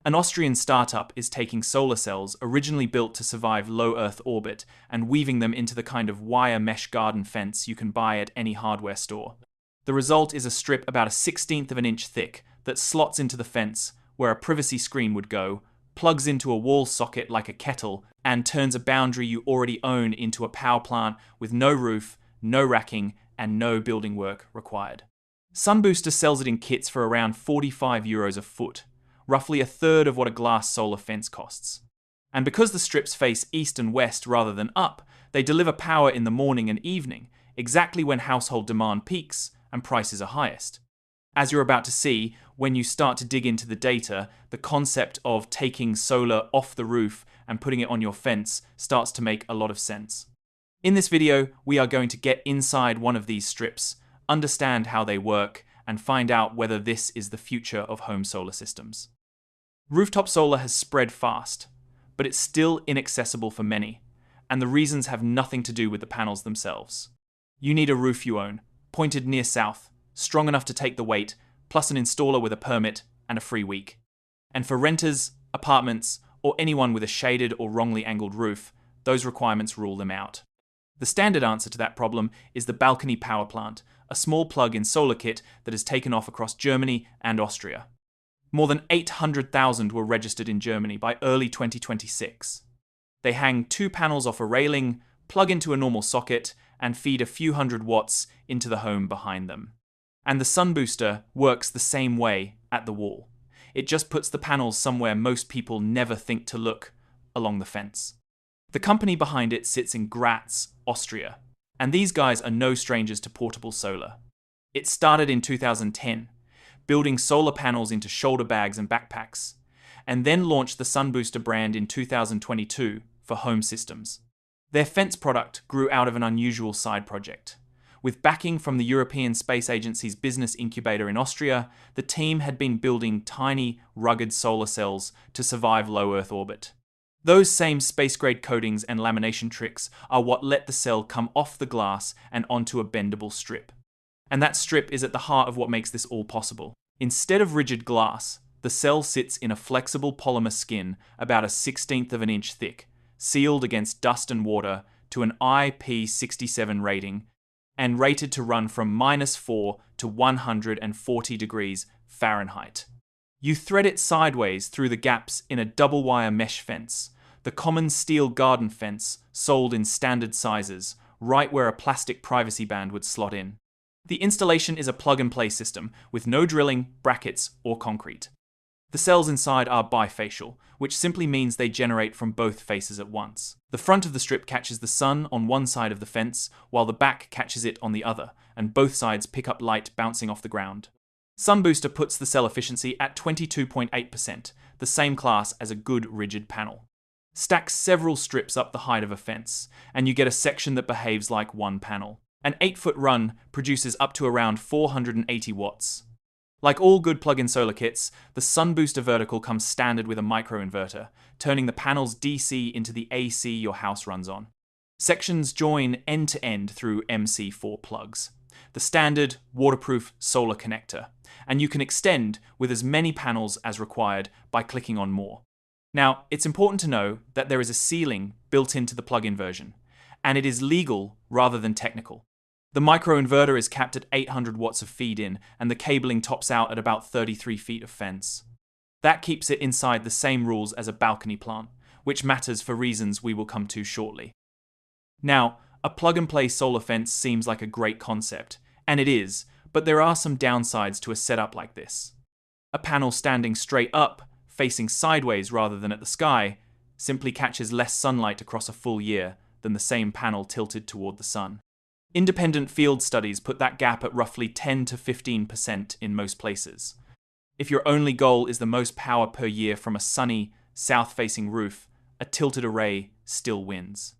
An Austrian startup is taking solar cells originally built to survive low Earth orbit and weaving them into the kind of wire mesh garden fence you can buy at any hardware store. The result is a strip about a 1/16 of an inch thick that slots into the fence where a privacy screen would go, plugs into a wall socket like a kettle, and turns a boundary you already own into a power plant with no roof, no racking, and no building work required. Sunbooster sells it in kits for around €45 a foot, roughly a third of what a glass solar fence costs. And because the strips face east and west rather than up, they deliver power in the morning and evening, exactly when household demand peaks and prices are highest. As you're about to see, when you start to dig into the data, the concept of taking solar off the roof and putting it on your fence starts to make a lot of sense. In this video, we are going to get inside one of these strips, understand how they work, and find out whether this is the future of home solar systems. Rooftop solar has spread fast, but it's still inaccessible for many, and the reasons have nothing to do with the panels themselves. You need a roof you own, pointed near south, strong enough to take the weight, plus an installer with a permit and a free week. And for renters, apartments, or anyone with a shaded or wrongly angled roof, those requirements rule them out. The standard answer to that problem is the balcony power plant, a small plug-in solar kit that has taken off across Germany and Austria. More than 800,000 were registered in Germany by early 2026. They hang 2 panels off a railing, plug into a normal socket, and feed a few hundred watts into the home behind them. And the Sunbooster works the same way at the wall. It just puts the panels somewhere most people never think to look, along the fence. The company behind it sits in Graz, Austria, and these guys are no strangers to portable solar. It started in 2010, building solar panels into shoulder bags and backpacks, and then launched the Sunbooster brand in 2022 for home systems. Their fence product grew out of an unusual side project. With backing from the European Space Agency's business incubator in Austria, the team had been building tiny, rugged solar cells to survive low Earth orbit. Those same space-grade coatings and lamination tricks are what let the cell come off the glass and onto a bendable strip. And that strip is at the heart of what makes this all possible. Instead of rigid glass, the cell sits in a flexible polymer skin about a 1/16 of an inch thick, sealed against dust and water to an IP67 rating, and rated to run from -4 to 140 degrees Fahrenheit. You thread it sideways through the gaps in a double-wire mesh fence, the common steel garden fence sold in standard sizes, right where a plastic privacy band would slot in. The installation is a plug-and-play system with no drilling, brackets, or concrete. The cells inside are bifacial, which simply means they generate from both faces at once. The front of the strip catches the sun on one side of the fence, while the back catches it on the other, and both sides pick up light bouncing off the ground. Sunbooster puts the cell efficiency at 22.8%, the same class as a good rigid panel. Stack several strips up the height of a fence, and you get a section that behaves like one panel. An 8-foot run produces up to around 480 watts. Like all good plug-in solar kits, the Sunbooster vertical comes standard with a microinverter, turning the panel's DC into the AC your house runs on. Sections join end-to-end through MC4 plugs, the standard waterproof solar connector, and you can extend with as many panels as required by clicking on more. Now, it's important to know that there is a ceiling built into the plug-in version, and it is legal rather than technical. The microinverter is capped at 800 watts of feed-in, and the cabling tops out at about 33 feet of fence. That keeps it inside the same rules as a balcony plant, which matters for reasons we will come to shortly. Now, a plug-and-play solar fence seems like a great concept, and it is, but there are some downsides to a setup like this. A panel standing straight up, facing sideways rather than at the sky, simply catches less sunlight across a full year than the same panel tilted toward the sun. Independent field studies put that gap at roughly 10 to 15% in most places. If your only goal is the most power per year from a sunny, south-facing roof, a tilted array still wins.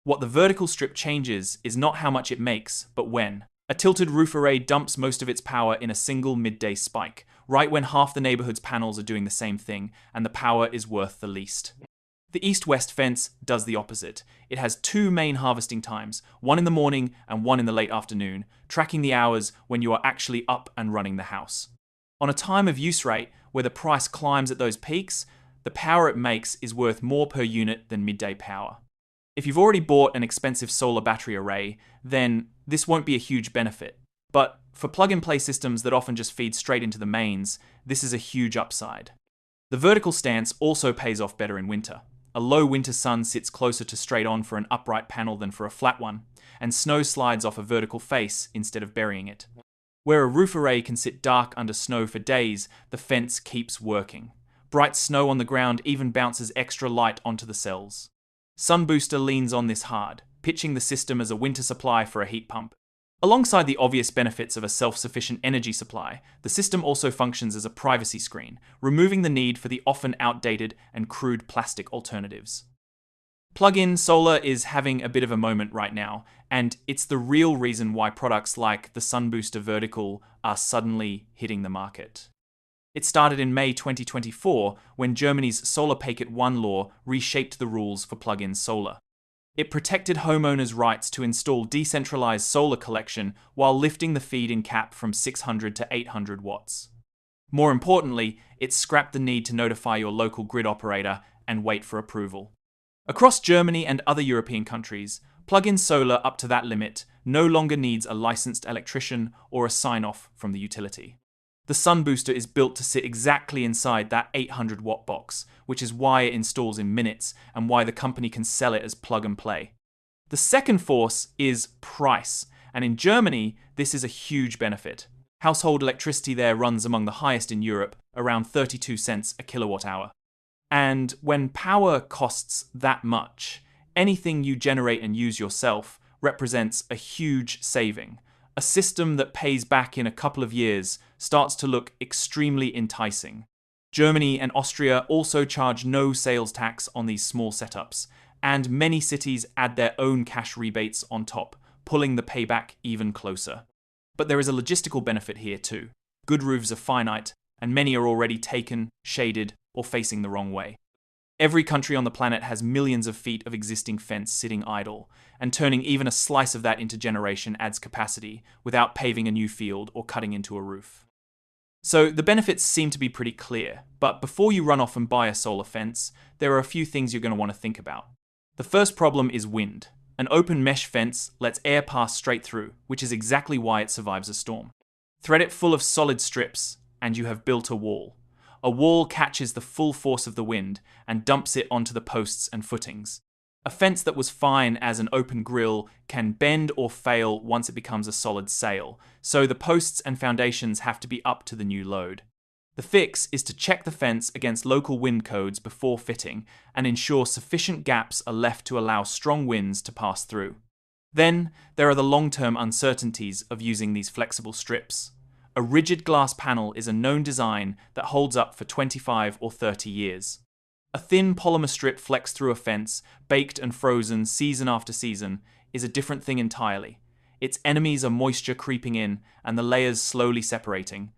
What the vertical strip changes is not how much it makes, but when. A tilted roof array dumps most of its power in a single midday spike, right when half the neighborhood's panels are doing the same thing, and the power is worth the least. The east-west fence does the opposite. It has 2 main harvesting times, one in the morning and one in the late afternoon, tracking the hours when you are actually up and running the house. On a time of use rate, where the price climbs at those peaks, the power it makes is worth more per unit than midday power. If you've already bought an expensive solar battery array, then this won't be a huge benefit. But for plug-and-play systems that often just feed straight into the mains, this is a huge upside. The vertical stance also pays off better in winter. A low winter sun sits closer to straight on for an upright panel than for a flat one, and snow slides off a vertical face instead of burying it. Where a roof array can sit dark under snow for days, the fence keeps working. Bright snow on the ground even bounces extra light onto the cells. Sunbooster leans on this hard, pitching the system as a winter supply for a heat pump. Alongside the obvious benefits of a self-sufficient energy supply, the system also functions as a privacy screen, removing the need for the often outdated and crude plastic alternatives. Plug-in solar is having a bit of a moment right now, and it's the real reason why products like the Sunbooster Vertical are suddenly hitting the market. It started in May 2024 when Germany's Solar Paket 1 law reshaped the rules for plug-in solar. It protected homeowners' rights to install decentralized solar collection while lifting the feed-in cap from 600 to 800 watts. More importantly, it scrapped the need to notify your local grid operator and wait for approval. Across Germany and other European countries, plug-in solar up to that limit no longer needs a licensed electrician or a sign-off from the utility. The Sunbooster is built to sit exactly inside that 800-watt box, which is why it installs in minutes and why the company can sell it as plug and play. The second force is price, and in Germany, this is a huge benefit. Household electricity there runs among the highest in Europe, around 32 cents a kilowatt hour. And when power costs that much, anything you generate and use yourself represents a huge saving. A system that pays back in a couple of years starts to look extremely enticing. Germany and Austria also charge no sales tax on these small setups, and many cities add their own cash rebates on top, pulling the payback even closer. But there is a logistical benefit here too. Good roofs are finite, and many are already taken, shaded, or facing the wrong way. Every country on the planet has millions of feet of existing fence sitting idle, and turning even a slice of that into generation adds capacity without paving a new field or cutting into a roof. So the benefits seem to be pretty clear, but before you run off and buy a solar fence, there are a few things you're going to want to think about. The first problem is wind. An open mesh fence lets air pass straight through, which is exactly why it survives a storm. Thread it full of solid strips, and you have built a wall. A wall catches the full force of the wind and dumps it onto the posts and footings. A fence that was fine as an open grill can bend or fail once it becomes a solid sail, so the posts and foundations have to be up to the new load. The fix is to check the fence against local wind codes before fitting and ensure sufficient gaps are left to allow strong winds to pass through. Then, there are the long-term uncertainties of using these flexible strips. A rigid glass panel is a known design that holds up for 25 or 30 years. A thin polymer strip flexed through a fence, baked and frozen season after season, is a different thing entirely. Its enemies are moisture creeping in and the layers slowly separating.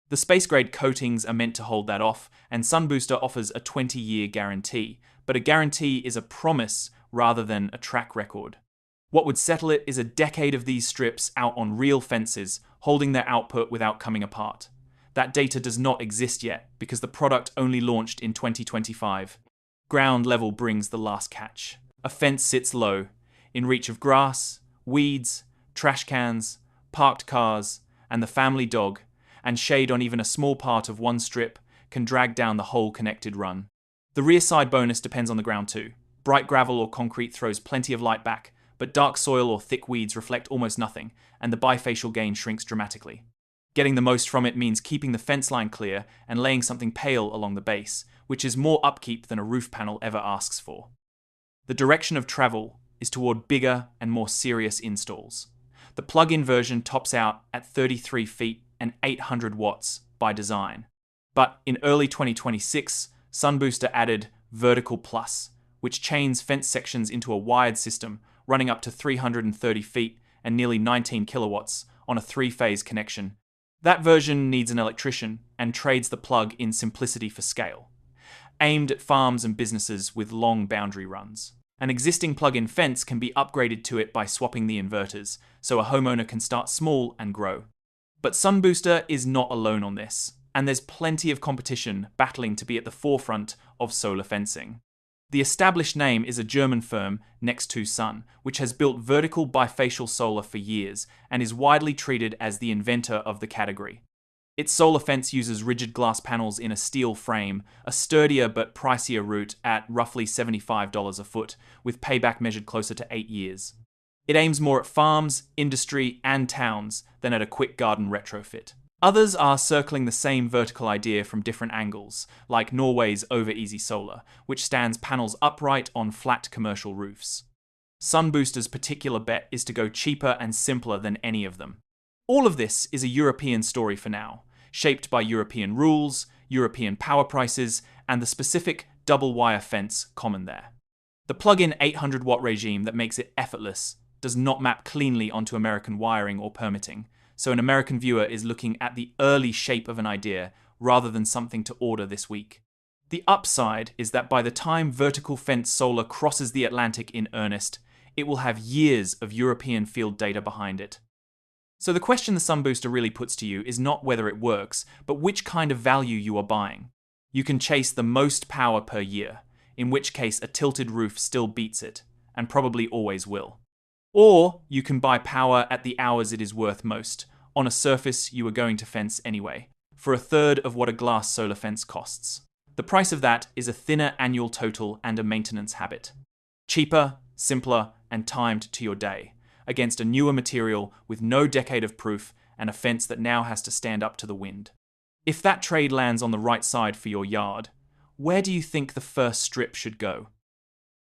The space-grade coatings are meant to hold that off, and Sunbooster offers a 20-year guarantee, but a guarantee is a promise rather than a track record. What would settle it is a decade of these strips out on real fences, holding their output without coming apart. That data does not exist yet, because the product only launched in 2025. Ground level brings the last catch. A fence sits low, in reach of grass, weeds, trash cans, parked cars, and the family dog, and shade on even a small part of one strip can drag down the whole connected run. The rear side bonus depends on the ground too. Bright gravel or concrete throws plenty of light back, but dark soil or thick weeds reflect almost nothing, and the bifacial gain shrinks dramatically. Getting the most from it means keeping the fence line clear and laying something pale along the base, which is more upkeep than a roof panel ever asks for. The direction of travel is toward bigger and more serious installs. The plug-in version tops out at 33 feet and 800 watts by design. But in early 2026, Sunbooster added Vertical Plus, which chains fence sections into a wired system running up to 330 feet and nearly 19 kilowatts on a 3-phase connection. That version needs an electrician and trades the plug in simplicity for scale. Aimed at farms and businesses with long boundary runs. An existing plug-in fence can be upgraded to it by swapping the inverters, so a homeowner can start small and grow. But Sunbooster is not alone on this. and there's plenty of competition battling to be at the forefront of solar fencing. The established name is a German firm, Next2Sun, which has built vertical bifacial solar for years and is widely treated as the inventor of the category. Its solar fence uses rigid glass panels in a steel frame, a sturdier but pricier route at roughly $75 a foot, with payback measured closer to 8 years. It aims more at farms, industry, and towns than at a quick garden retrofit. Others are circling the same vertical idea from different angles, like Norway's Over Easy Solar, which stands panels upright on flat commercial roofs. Sunbooster's particular bet is to go cheaper and simpler than any of them. All of this is a European story for now, shaped by European rules, European power prices, and the specific double-wire fence common there. The plug-in 800-watt regime that makes it effortless does not map cleanly onto American wiring or permitting, so an American viewer is looking at the early shape of an idea rather than something to order this week. The upside is that by the time vertical fence solar crosses the Atlantic in earnest, it will have years of European field data behind it. So the question the Sunbooster really puts to you is not whether it works, but which kind of value you are buying. You can chase the most power per year, in which case a tilted roof still beats it, and probably always will. Or you can buy power at the hours it is worth most, on a surface you are going to fence anyway, for a third of what a glass solar fence costs. The price of that is a thinner annual total and a maintenance habit. Cheaper, simpler, and timed to your day, against a newer material with no decade of proof and a fence that now has to stand up to the wind. If that trade lands on the right side for your yard, where do you think the first strip should go?